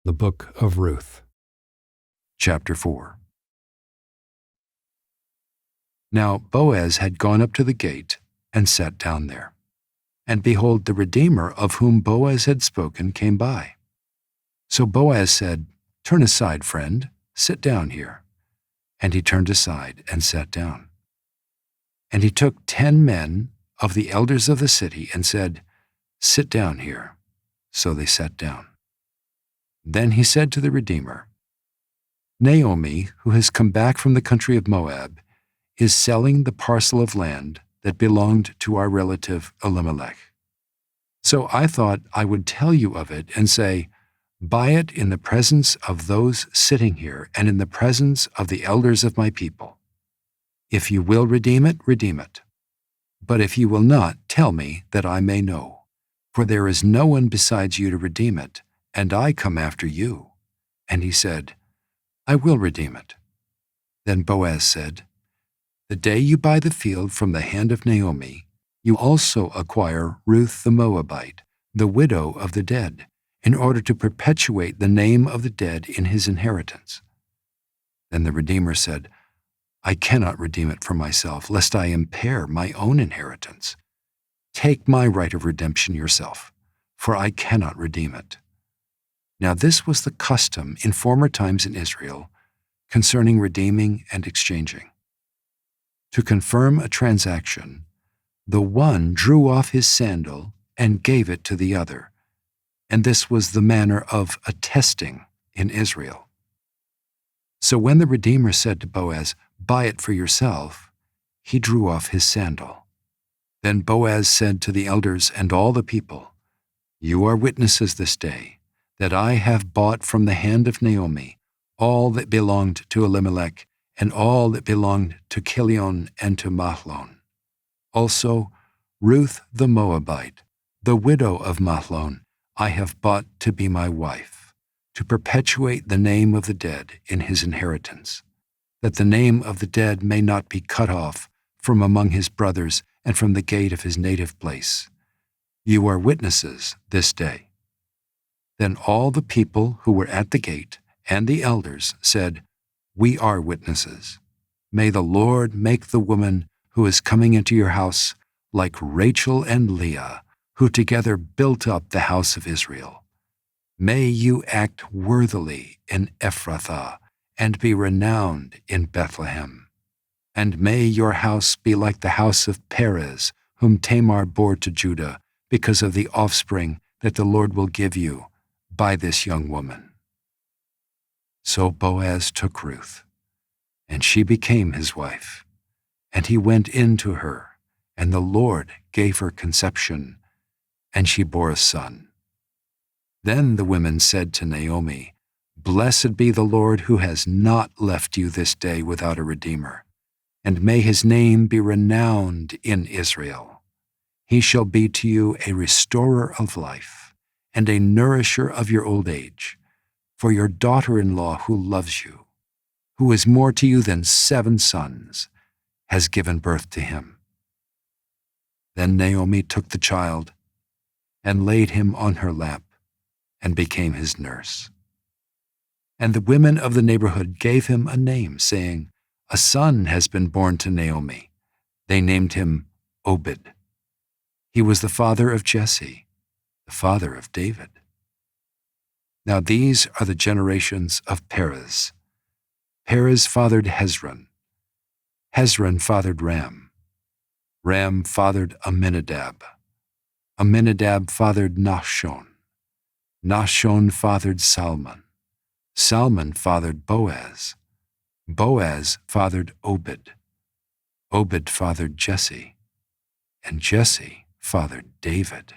The Book of Ruth. Chapter 4. Now Boaz had gone up to the gate and sat down there. And behold, the Redeemer of whom Boaz had spoken came by. So Boaz said, "Turn aside, friend, sit down here." And he turned aside and sat down. And he took 10 men of the elders of the city and said, "Sit down here." So they sat down. Then he said to the Redeemer, "Naomi, who has come back from the country of Moab, is selling the parcel of land that belonged to our relative Elimelech. So I thought I would tell you of it and say, buy it in the presence of those sitting here and in the presence of the elders of my people. If you will redeem it, redeem it. But if you will not, tell me that I may know. For there is no one besides you to redeem it, and I come after you." And he said, "I will redeem it." Then Boaz said, "The day you buy the field from the hand of Naomi, you also acquire Ruth the Moabite, the widow of the dead, in order to perpetuate the name of the dead in his inheritance." Then the Redeemer said, "I cannot redeem it for myself, lest I impair my own inheritance. Take my right of redemption yourself, for I cannot redeem it." Now this was the custom in former times in Israel concerning redeeming and exchanging. To confirm a transaction, the one drew off his sandal and gave it to the other, and this was the manner of attesting in Israel. So when the Redeemer said to Boaz, "Buy it for yourself," he drew off his sandal. Then Boaz said to the elders and all the people, "You are witnesses this day that I have bought from the hand of Naomi all that belonged to Elimelech and all that belonged to Chilion and to Mahlon. Also Ruth the Moabite, the widow of Mahlon, I have bought to be my wife, to perpetuate the name of the dead in his inheritance, that the name of the dead may not be cut off from among his brothers and from the gate of his native place. You are witnesses this day." Then all the people who were at the gate and the elders said, "We are witnesses. May the Lord make the woman who is coming into your house like Rachel and Leah, who together built up the house of Israel. May you act worthily in Ephrathah and be renowned in Bethlehem. And may your house be like the house of Perez, whom Tamar bore to Judah, because of the offspring that the Lord will give you by this young woman." So Boaz took Ruth, and she became his wife. And he went in to her, and the Lord gave her conception, and she bore a son. Then the women said to Naomi, "Blessed be the Lord who has not left you this day without a redeemer, and may his name be renowned in Israel. He shall be to you a restorer of life, and a nourisher of your old age, for your daughter-in-law who loves you, who is more to you than 7 sons, has given birth to him." Then Naomi took the child and laid him on her lap and became his nurse. And the women of the neighborhood gave him a name, saying, "A son has been born to Naomi." They named him Obed. He was the father of Jesse, the father of David. Now these are the generations of Perez. Perez fathered Hezron. Hezron fathered Ram. Ram fathered Amminadab. Amminadab fathered Nahshon. Nahshon fathered Salmon. Salmon fathered Boaz. Boaz fathered Obed. Obed fathered Jesse. And Jesse fathered David.